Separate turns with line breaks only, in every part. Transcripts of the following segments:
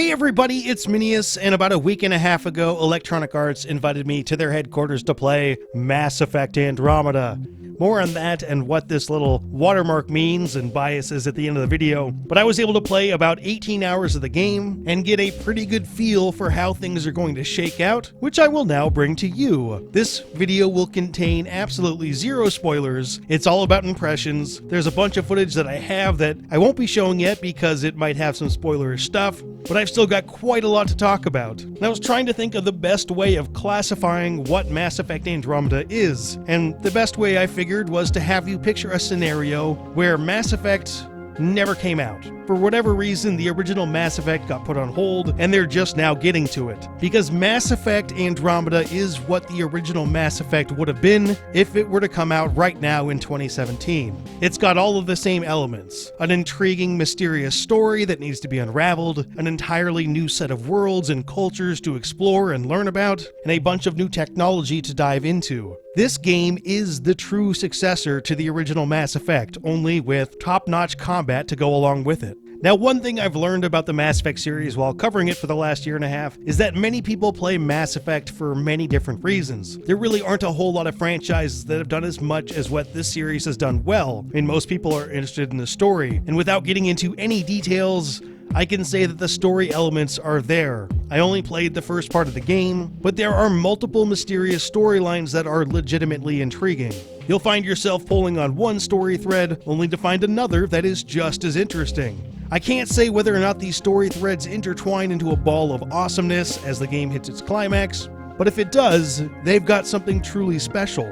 Hey everybody, it's Minius, and about a week and a half ago, Electronic Arts invited me to their headquarters to play Mass Effect Andromeda. More on that and what this little watermark means and biases at the end of the video, but I was able to play about 18 hours of the game and get a pretty good feel for how things are going to shake out, which I will now bring to you. This video will contain absolutely zero spoilers. It's all about impressions. There's a bunch of footage that I have that I won't be showing yet because it might have some spoilerish stuff, but I've still got quite a lot to talk about. And I was trying to think of the best way of classifying what Mass Effect Andromeda is, and the best way I figured was to have you picture a scenario where Mass Effect never came out. For whatever reason, the original Mass Effect got put on hold, and they're just now getting to it. Because Mass Effect Andromeda is what the original Mass Effect would have been if it were to come out right now in 2017. It's got all of the same elements. An intriguing, mysterious story that needs to be unraveled, an entirely new set of worlds and cultures to explore and learn about, and a bunch of new technology to dive into. This game is the true successor to the original Mass Effect, only with top-notch combat to go along with it. Now, one thing I've learned about the Mass Effect series while covering it for the last year and a half is that many people play Mass Effect for many different reasons. There really aren't a whole lot of franchises that have done as much as what this series has done well. I mean, most people are interested in the story, and without getting into any details, I can say that the story elements are there. I only played the first part of the game, but there are multiple mysterious storylines that are legitimately intriguing. You'll find yourself pulling on one story thread, only to find another that is just as interesting. I can't say whether or not these story threads intertwine into a ball of awesomeness as the game hits its climax, but if it does, they've got something truly special.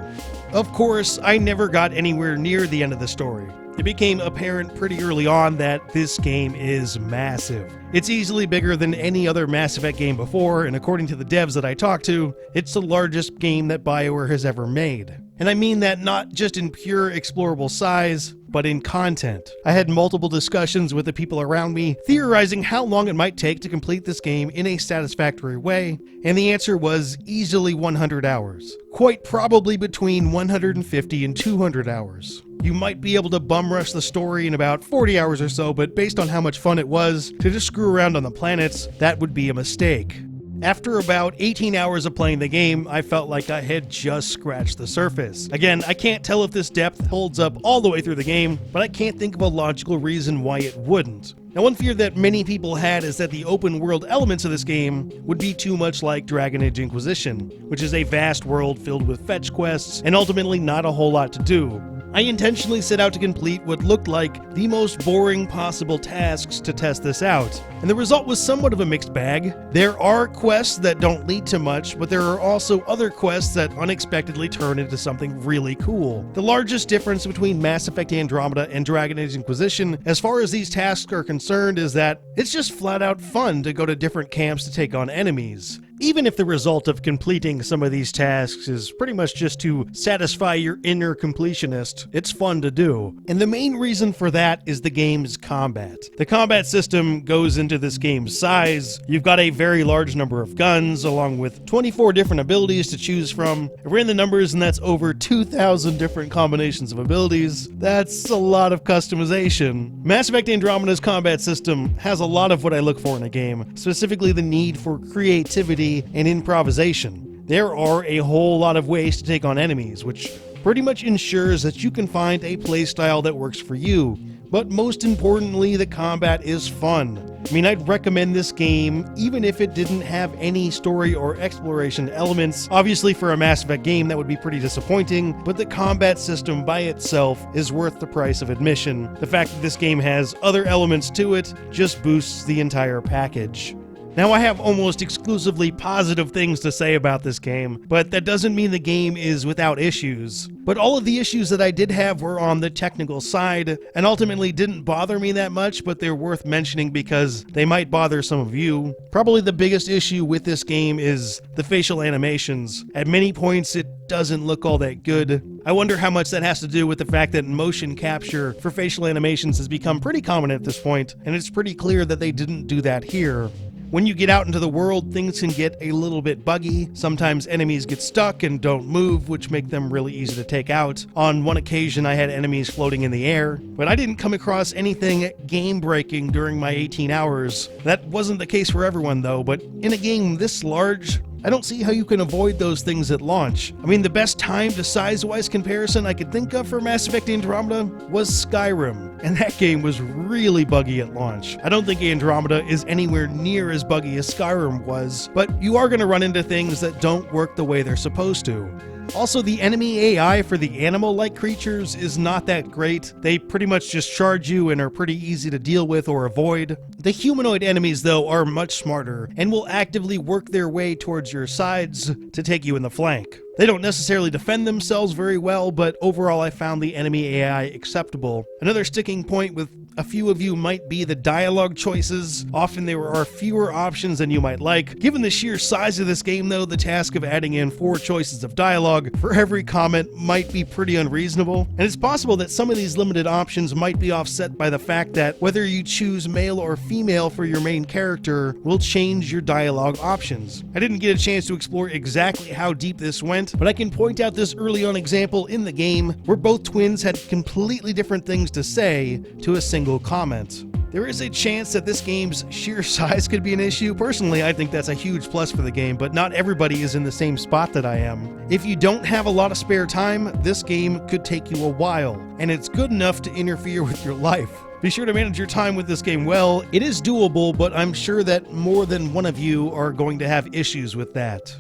Of course, I never got anywhere near the end of the story. It became apparent pretty early on that this game is massive. It's easily bigger than any other Mass Effect game before, and according to the devs that I talked to, it's the largest game that BioWare has ever made. And I mean that not just in pure explorable size, but in content. I had multiple discussions with the people around me, theorizing how long it might take to complete this game in a satisfactory way, and the answer was easily 100 hours. Quite probably between 150 and 200 hours. You might be able to bum rush the story in about 40 hours or so, but based on how much fun it was to just screw around on the planets, that would be a mistake. After about 18 hours of playing the game, I felt like I had just scratched the surface. Again, I can't tell if this depth holds up all the way through the game, but I can't think of a logical reason why it wouldn't. Now, one fear that many people had is that the open world elements of this game would be too much like Dragon Age Inquisition, which is a vast world filled with fetch quests and ultimately not a whole lot to do. I intentionally set out to complete what looked like the most boring possible tasks to test this out, and the result was somewhat of a mixed bag. There are quests that don't lead to much, but there are also other quests that unexpectedly turn into something really cool. The largest difference between Mass Effect Andromeda and Dragon Age Inquisition, as far as these tasks are concerned, is that it's just flat out fun to go to different camps to take on enemies. Even if the result of completing some of these tasks is pretty much just to satisfy your inner completionist, it's fun to do. And the main reason for that is the game's combat. The combat system goes into this game's size. You've got a very large number of guns, along with 24 different abilities to choose from. I ran the numbers, and that's over 2,000 different combinations of abilities. That's a lot of customization. Mass Effect Andromeda's combat system has a lot of what I look for in a game, specifically the need for creativity and improvisation. There are a whole lot of ways to take on enemies, which pretty much ensures that you can find a playstyle that works for you. But most importantly, the combat is fun. I mean, I'd recommend this game even if it didn't have any story or exploration elements. Obviously, for a Mass Effect game, that would be pretty disappointing, but the combat system by itself is worth the price of admission. The fact that this game has other elements to it just boosts the entire package. Now, I have almost exclusively positive things to say about this game, but that doesn't mean the game is without issues. But all of the issues that I did have were on the technical side, and ultimately didn't bother me that much, but they're worth mentioning because they might bother some of you. Probably the biggest issue with this game is the facial animations. At many points, it doesn't look all that good. I wonder how much that has to do with the fact that motion capture for facial animations has become pretty common at this point, and it's pretty clear that they didn't do that here. When you get out into the world, things can get a little bit buggy. Sometimes enemies get stuck and don't move, which make them really easy to take out. On one occasion, I had enemies floating in the air, but I didn't come across anything game-breaking during my 18 hours. That wasn't the case for everyone though, but in a game this large, I don't see how you can avoid those things at launch. I mean, the best time to size-wise comparison I could think of for Mass Effect Andromeda was Skyrim, and that game was really buggy at launch. I don't think Andromeda is anywhere near as buggy as Skyrim was, but you are going to run into things that don't work the way they're supposed to. Also, the enemy AI for the animal-like creatures is not that great. They pretty much just charge you and are pretty easy to deal with or avoid. The humanoid enemies, though, are much smarter and will actively work their way towards your sides to take you in the flank. They don't necessarily defend themselves very well, but overall I found the enemy AI acceptable. Another sticking point with a few of you might be the dialogue choices. Often there are fewer options than you might like. Given the sheer size of this game though, the task of adding in 4 choices of dialogue for every comment might be pretty unreasonable. And it's possible that some of these limited options might be offset by the fact that whether you choose male or female for your main character will change your dialogue options. I didn't get a chance to explore exactly how deep this went, but I can point out this early on example in the game where both twins had completely different things to say to a single comment. There is a chance that this game's sheer size could be an issue. Personally, I think that's a huge plus for the game, but not everybody is in the same spot that I am. If you don't have a lot of spare time, this game could take you a while, and it's good enough to interfere with your life. Be sure to manage your time with this game well. It is doable, but I'm sure that more than one of you are going to have issues with that.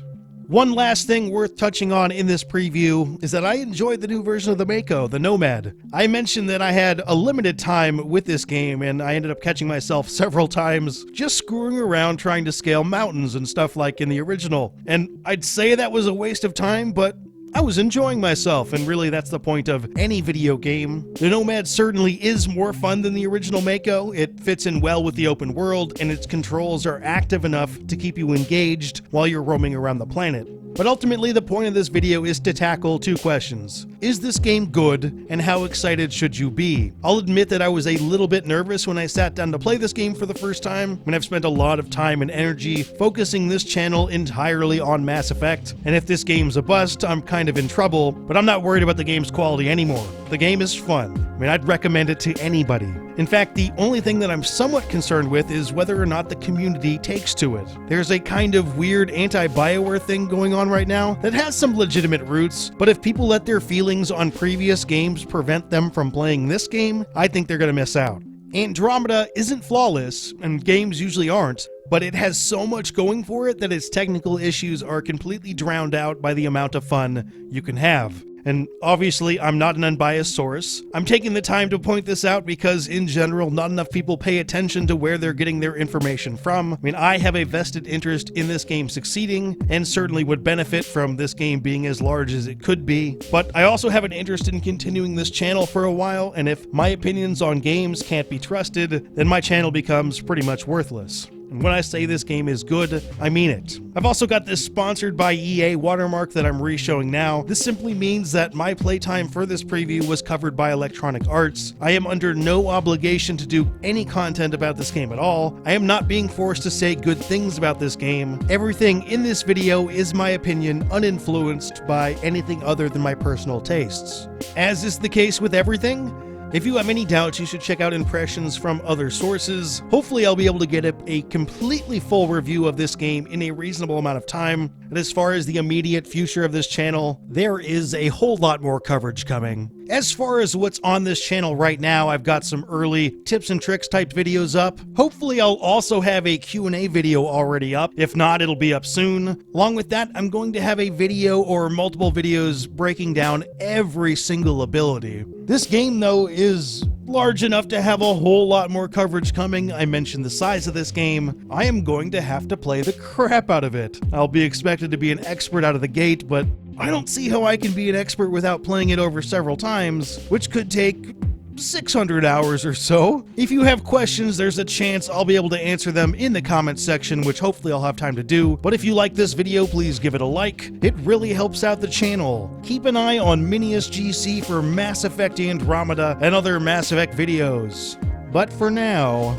One last thing worth touching on in this preview is that I enjoyed the new version of the Mako, the Nomad. I mentioned that I had a limited time with this game, and I ended up catching myself several times just screwing around trying to scale mountains and stuff like in the original. And I'd say that was a waste of time, but I was enjoying myself, and really that's the point of any video game. The Nomad certainly is more fun than the original Mako. It fits in well with the open world, and its controls are active enough to keep you engaged while you're roaming around the planet. But ultimately, the point of this video is to tackle 2 questions. Is this game good, and how excited should you be? I'll admit that I was a little bit nervous when I sat down to play this game for the first time, and I've spent a lot of time and energy focusing this channel entirely on Mass Effect, and if this game's a bust, I'm kind of in trouble, but I'm not worried about the game's quality anymore. The game is fun. I mean, I'd recommend it to anybody. In fact, the only thing that I'm somewhat concerned with is whether or not the community takes to it. There's a kind of weird anti-BioWare thing going on right now that has some legitimate roots, but if people let their feelings on previous games prevent them from playing this game, I think they're gonna miss out. Andromeda isn't flawless, and games usually aren't, but it has so much going for it that its technical issues are completely drowned out by the amount of fun you can have. And obviously, I'm not an unbiased source. I'm taking the time to point this out because, in general, not enough people pay attention to where they're getting their information from. I mean, I have a vested interest in this game succeeding, and certainly would benefit from this game being as large as it could be. But I also have an interest in continuing this channel for a while, and if my opinions on games can't be trusted, then my channel becomes pretty much worthless. And when I say this game is good, I mean it. I've also got this sponsored by EA watermark that I'm re-showing now. This simply means that my playtime for this preview was covered by Electronic Arts. I am under no obligation to do any content about this game at all. I am not being forced to say good things about this game. Everything in this video is my opinion, uninfluenced by anything other than my personal tastes. As is the case with everything, if you have any doubts, you should check out impressions from other sources. Hopefully I'll be able to get a completely full review of this game in a reasonable amount of time. But as far as the immediate future of this channel, there is a whole lot more coverage coming. As far as what's on this channel right now, I've got some early tips and tricks type videos up. Hopefully I'll also have a Q&A video already up. If not, it'll be up soon. Along with that, I'm going to have a video or multiple videos breaking down every single ability. This game, though, is large enough to have a whole lot more coverage coming. I mentioned the size of this game. I am going to have to play the crap out of it. I'll be expected to be an expert out of the gate, but I don't see how I can be an expert without playing it over several times, which could take 600 hours or so. If you have questions, there's a chance I'll be able to answer them in the comments section, which hopefully I'll have time to do. But if you like this video, please give it a like. It really helps out the channel. Keep an eye on Minius GC for Mass Effect Andromeda and other Mass Effect videos. But for now,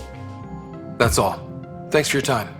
that's all. Thanks for your time.